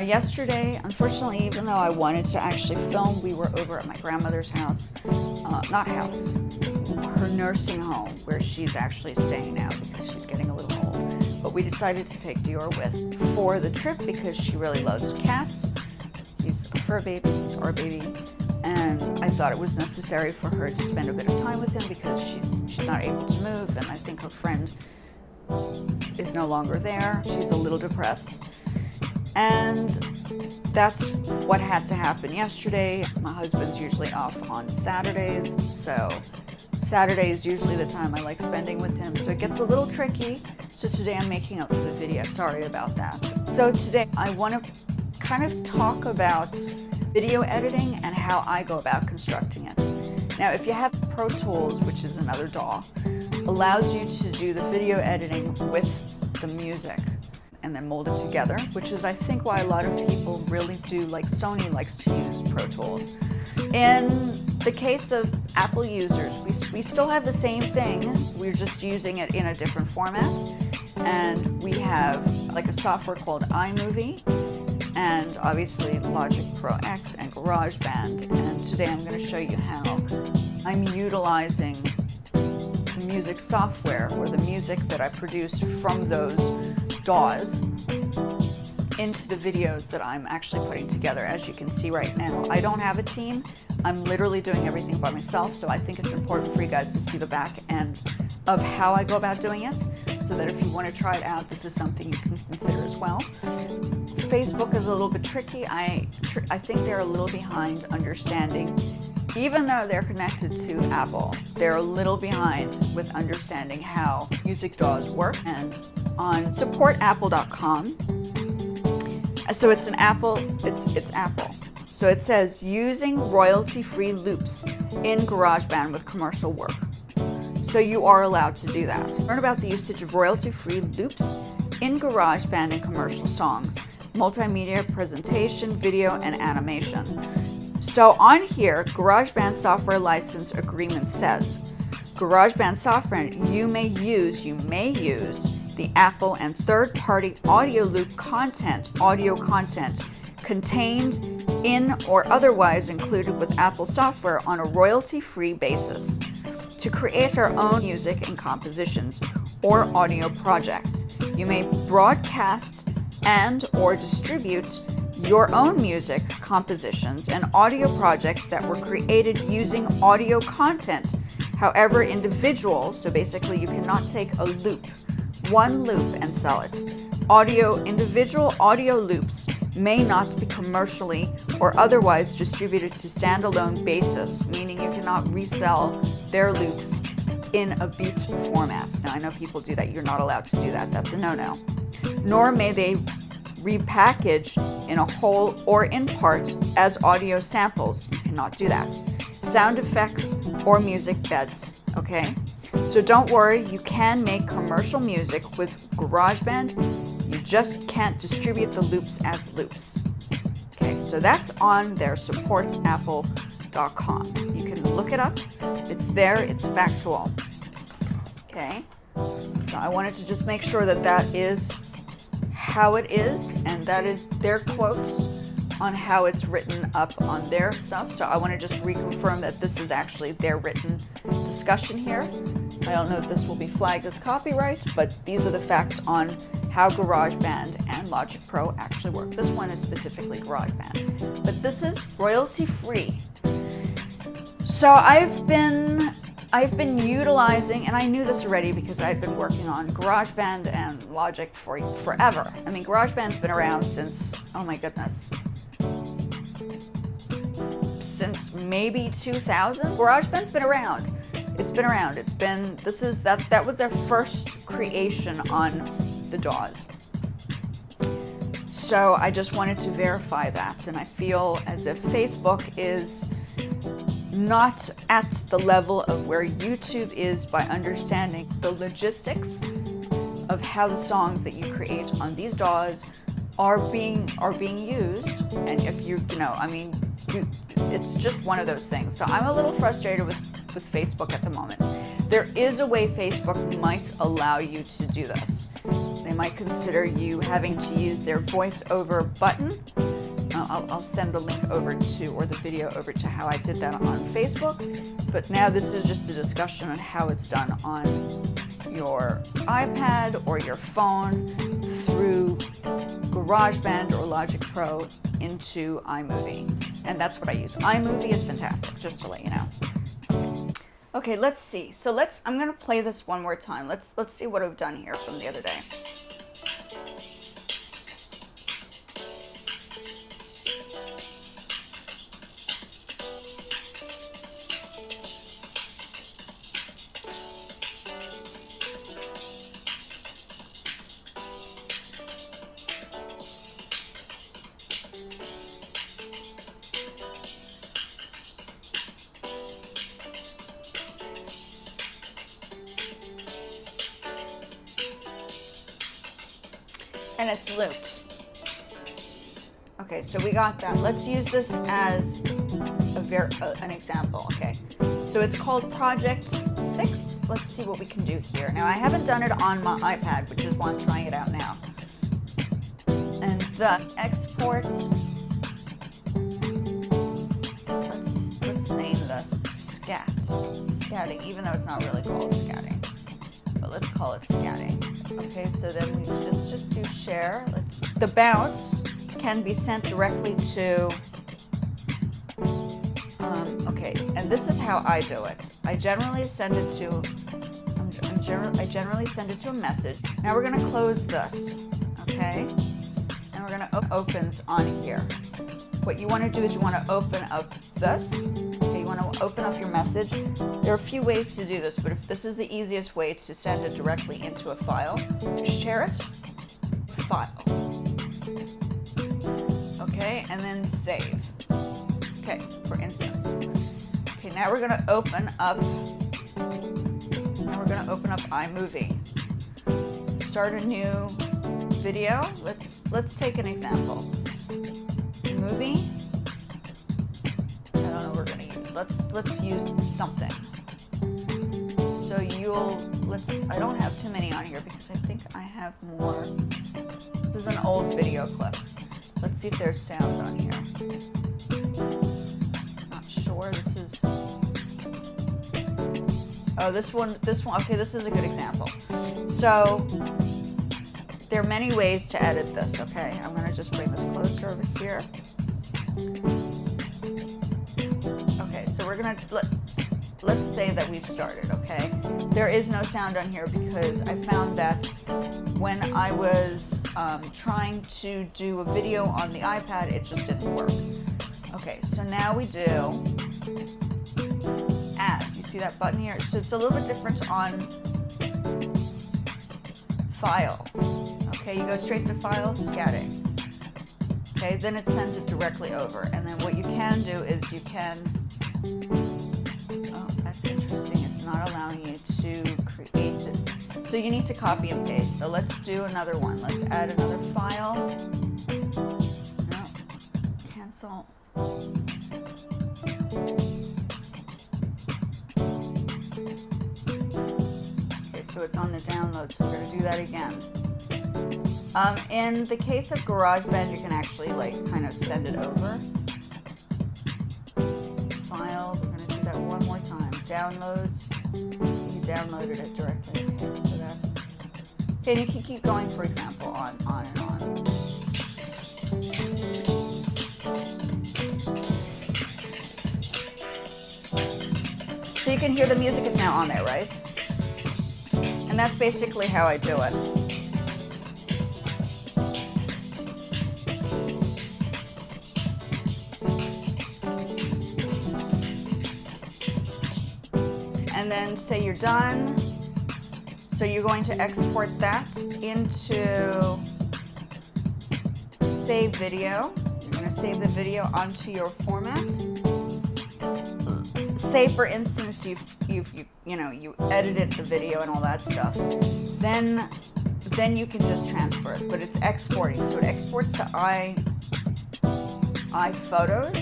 Yesterday, unfortunately, even though I wanted to actually film, we were over at my grandmother's house, her nursing home, where she's actually staying now because she's getting a little old. But we decided to take Dior with for the trip because she really loves cats. He's a fur baby, he's our baby, and I thought it was necessary for her to spend a bit of time with him because she's not able to move, and I think her friend is no longer there. She's a little depressed. And that's what had to happen yesterday. My husband's usually off on Saturdays, so Saturday is usually the time I like spending with him, so it gets a little tricky. So today I'm making up for the video. Sorry about that. So today I want to kind of talk about video editing and how I go about constructing it. Now, if you have Pro Tools, which is another DAW, allows you to do the video editing with the music and then mold it together, which is I think why a lot of people really do, like Sony likes to use Pro Tools. In the case of Apple users, we still have the same thing, we're just using it in a different format. And we have like a software called iMovie, and obviously Logic Pro X and GarageBand. And today I'm going to show you how I'm utilizing the music software or the music that I produce from those DAWs into the videos that I'm actually putting together. As you can see right now, I don't have a team. I'm literally doing everything by myself, so I think it's important for you guys to see the back end of how I go about doing it, so that if you want to try it out, this is something you can consider as well. Facebook is a little bit tricky. I think they're a little behind understanding, even though they're connected to Apple, they're a little behind with understanding how music DAWs work. And on supportapple.com, so it's Apple. So it says using royalty-free loops in GarageBand with commercial work. So you are allowed to do that. Learn about the usage of royalty-free loops in GarageBand and commercial songs, multimedia presentation, video, and animation. So on here, GarageBand software license agreement says, GarageBand software, you may use the Apple and third-party audio loop content, audio content contained in or otherwise included with Apple software on a royalty-free basis to create our own music and compositions or audio projects. You may broadcast and or distribute your own music, compositions, and audio projects that were created using audio content. However, individual, so basically you cannot take a loop, one loop, and sell it. Individual audio loops may not be commercially or otherwise distributed to standalone basis, meaning you cannot resell their loops in a beat format. Now, I know people do that. You're not allowed to do that. That's a no-no. Nor may they repackage in a whole or in part as audio samples. You cannot do that. Sound effects or music beds, okay? So don't worry, you can make commercial music with GarageBand. You just can't distribute the loops as loops. Okay, so that's on their supportapple.com. You can look it up. It's there, it's factual. Okay, so I wanted to just make sure that that is how it is, and that is their quotes on how it's written up on their stuff. So I want to just reconfirm that this is actually their written discussion here. I don't know if this will be flagged as copyright, but these are the facts on how GarageBand and Logic Pro actually work. This one is specifically GarageBand, but this is royalty free. So I've been utilizing, and I knew this already because I've been working on GarageBand and Logic for forever. I mean, GarageBand's been around since, oh my goodness, since maybe 2000. GarageBand's been around. It's been around. That was their first creation on the DAWs. So I just wanted to verify that, and I feel as if Facebook is not at the level of where YouTube is by understanding the logistics of how the songs that you create on these DAWs are being used. And if it's just one of those things. So I'm a little frustrated with Facebook at the moment. There is a way Facebook might allow you to do this. They might consider you having to use their voiceover button. I'll send the link over to, or the video over to how I did that on Facebook. But now this is just a discussion on how it's done on your iPad or your phone through GarageBand or Logic Pro into iMovie. And that's what I use. iMovie is fantastic, just to let you know. Okay, let's see. So I'm gonna play this one more time. Let's see what I've done here from the other day. And it's looped. Okay, so we got that. Let's use this as an example, okay? So it's called Project 6. Let's see what we can do here. Now, I haven't done it on my iPad, which is why I'm trying it out now. And the export, let's name this scatting, even though it's not really called scatting. But let's call it scatting. Okay, so then we just do share. The bounce can be sent directly to, okay, and this is how I do it. I generally send it to, a message. Now we're gonna close this, okay? And we're gonna opens on here. What you wanna do is you wanna open up this. Okay, you wanna open up your message. There are a few ways to do this, but if this is the easiest way to send it directly into a file, share it, file. Okay, and then save. Okay, for instance. Okay, now we're gonna open up iMovie. Start a new video. Let's take an example. Movie. I don't know what we're gonna use. Let's use something. So I don't have too many on here because I think I have more. This is an old video clip. Let's see if there's sound on here. Not sure. This is, oh, this one, okay, this is a good example. So there are many ways to edit this, okay? I'm gonna just bring this closer over here. Okay, so we're gonna, let's say that we've started, okay? There is no sound on here because I found that when I was trying to do a video on the iPad, it just didn't work. Okay, so now we do add. You see that button here? So it's a little bit different on file. Okay, you go straight to file, scatting. Okay, then it sends it directly over. And then what you can do is you can, oh, that's interesting. It's not allowing you to create it. So you need to copy and paste. So let's do another one. Let's add another file. No, cancel. Okay, so it's on the download, so we're gonna do that again. In the case of GarageBand, you can actually kind of send it over. File, we're gonna do that one more time. Downloads, you downloaded it directly. Okay, so that's, okay, and you can keep going, for example, on and on. So you can hear the music is now on there, right? And that's basically how I do it. And then say you're done. So you're going to export that into save video. You're going to save the video onto your format. Say for instance you edited the video and all that stuff. Then you can just transfer it, but it's exporting. So it exports to iPhotos.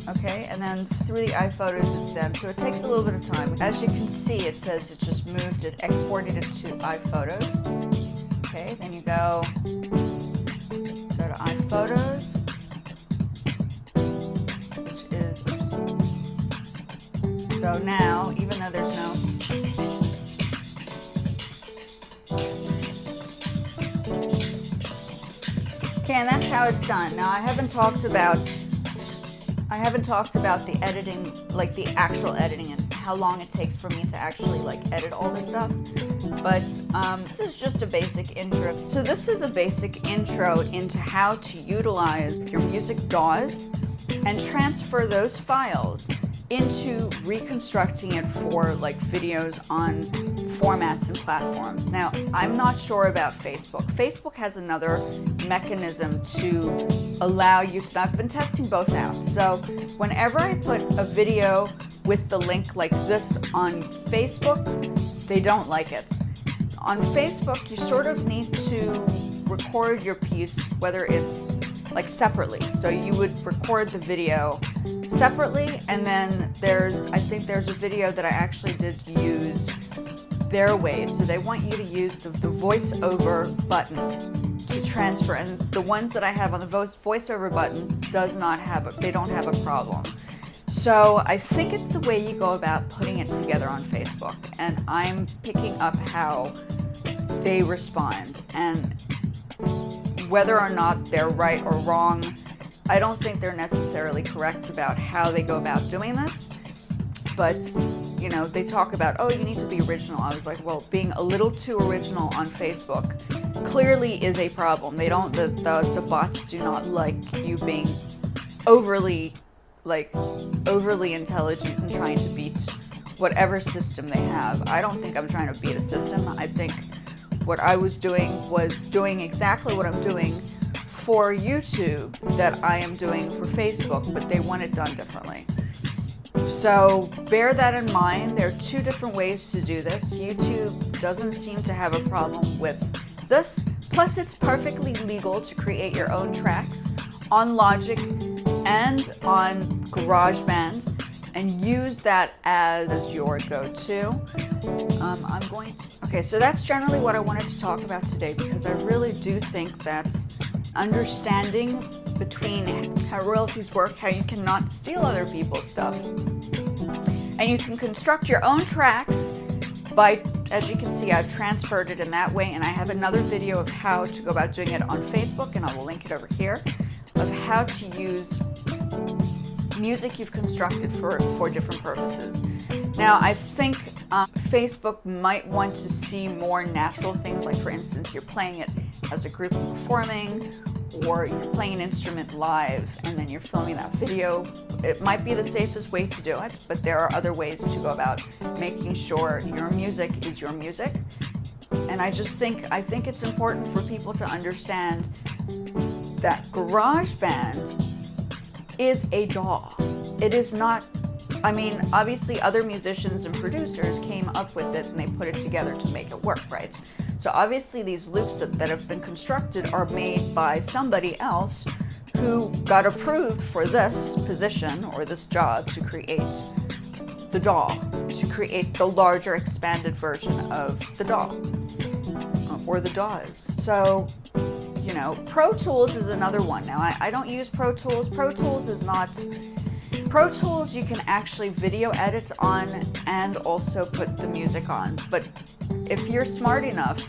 Okay, and then through the iPhotos it's done. So it takes a little bit of time. As you can see, it says it just moved it, exported it to iPhotos. Okay, Okay, then you go to iPhotos, which is, oops. So now, even though there's no, okay, and that's how it's done. Now I haven't talked about the editing, like the actual editing and how long it takes for me to actually like edit all this stuff. But this is just a basic intro. So this is a basic intro into how to utilize your music DAWs and transfer those files into reconstructing it for like videos on formats and platforms. Now, I'm not sure about Facebook. Facebook has another mechanism to allow you to, I've been testing both out. So whenever I put a video with the link like this on Facebook, they don't like it. On Facebook, you sort of need to record your piece, whether it's like separately. So you would record the video separately, and then I think there's a video that I actually did use their way. So they want you to use the voiceover button to transfer, and the ones that I have on the voiceover button they don't have a problem. So I think it's the way you go about putting it together on Facebook, and I'm picking up how they respond, and whether or not they're right or wrong, I don't think they're necessarily correct about how they go about doing this. But, you know, they talk about, oh, you need to be original. I was like, well, being a little too original on Facebook clearly is a problem. They don't, the bots do not like you being overly intelligent and trying to beat whatever system they have. I don't think I'm trying to beat a system. I think what I was doing exactly what I'm doing for YouTube that I am doing for Facebook, but they want it done differently. So bear that in mind. There are two different ways to do this. YouTube doesn't seem to have a problem with this. Plus, it's perfectly legal to create your own tracks on Logic and on GarageBand and use that as your go-to. Okay, so that's generally what I wanted to talk about today, because I really do think that understanding between how royalties work, how you cannot steal other people's stuff, and you can construct your own tracks by, as you can see, I've transferred it in that way, and I have another video of how to go about doing it on Facebook, and I will link it over here, of how to use music you've constructed for different purposes. Now, I think Facebook might want to see more natural things, like for instance, you're playing it as a group performing, or you're playing an instrument live and then you're filming that video. It might be the safest way to do it, but there are other ways to go about making sure your music is your music. And I think it's important for people to understand that GarageBand is a DAW. It is not, I mean, obviously other musicians and producers came up with it and they put it together to make it work, right? So obviously these loops that have been constructed are made by somebody else who got approved for this position or this job to create the DAW, to create the larger expanded version of the DAW, or the DAWs. So, you know, Pro Tools is another one. Now, I don't use Pro Tools. Pro Tools you can actually video edit on and also put the music on. But if you're smart enough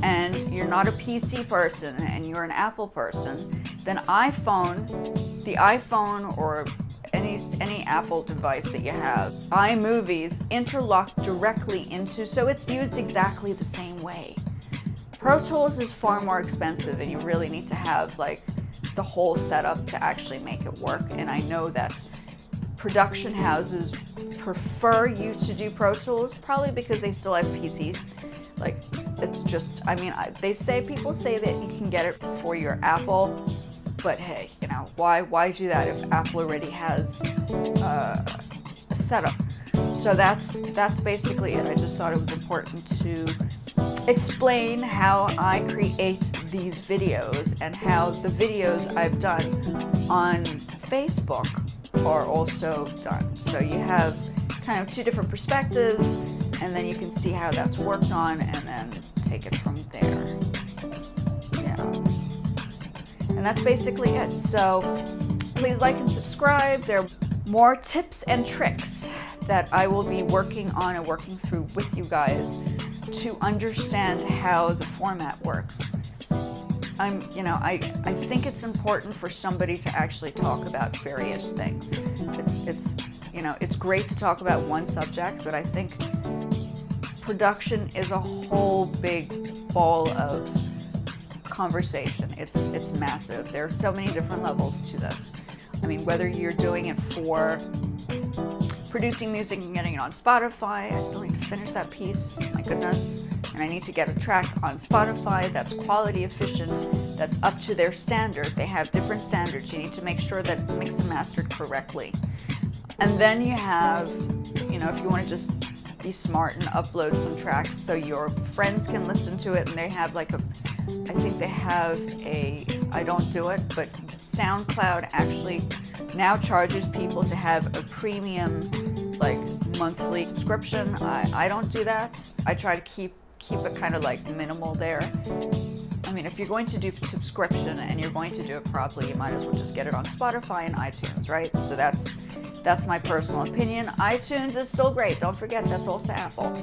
and you're not a PC person and you're an Apple person, then the iPhone or any Apple device that you have, iMovies interlock directly into, so it's used exactly the same way. Pro Tools is far more expensive and you really need to have like the whole setup to actually make it work. And I know that production houses prefer you to do Pro Tools, probably because they still have PCs. Like, it's just, I mean, people say that you can get it for your Apple, but hey, you know, why do that if Apple already has a setup? So that's basically it. I just thought it was important to explain how I create these videos and how the videos I've done on Facebook are also done. So you have kind of two different perspectives, and then you can see how that's worked on and then take it from there. Yeah. And that's basically it. So please like and subscribe. There are more tips and tricks that I will be working on and working through with you guys to understand how the format works. I think it's important for somebody to actually talk about various things. It's great to talk about one subject, but I think production is a whole big ball of conversation. It's massive. There are so many different levels to this. I mean, whether you're doing it for producing music and getting it on Spotify, I still need to finish that piece, my goodness. And I need to get a track on Spotify that's quality efficient, that's up to their standard. They have different standards. You need to make sure that it's mixed and mastered correctly. And then you have, if you want to just be smart and upload some tracks so your friends can listen to it, and they have I don't do it, but SoundCloud actually now charges people to have a premium monthly subscription. I don't do that. I try to keep it kind of minimal there. I mean, if you're going to do subscription and you're going to do it properly, you might as well just get it on Spotify and iTunes, right? So that's my personal opinion. iTunes is still great. Don't forget, that's also Apple.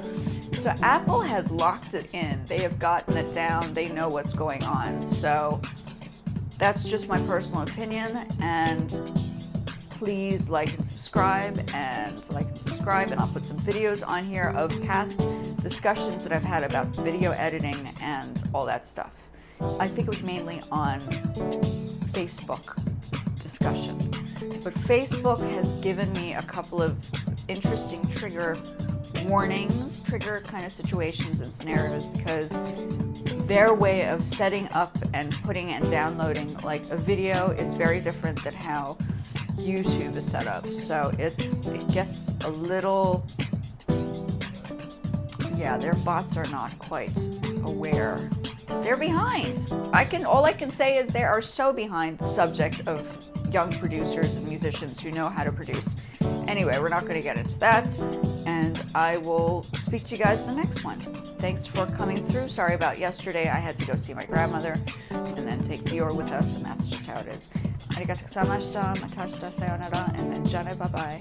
So Apple has locked it in. They have gotten it down. They know what's going on. So that's just my personal opinion. And please like and subscribe, and I'll put some videos on here of past discussions that I've had about video editing and all that stuff. I think it was mainly on Facebook discussion. But Facebook has given me a couple of interesting trigger warnings, trigger kind of situations and scenarios, because their way of setting up and putting and downloading a video is very different than how YouTube is set up. So it gets a little, their bots are not quite aware. They're behind. All I can say is they are so behind the subject of young producers and musicians who know how to produce. Anyway, we're not going to get into that, and I will speak to you guys in the next one. Thanks for coming through. Sorry about yesterday. I had to go see my grandmother and then take Dior with us, and that's just how it is. Arigatou gozaimashita, matashita sayonara, and then jane bye-bye.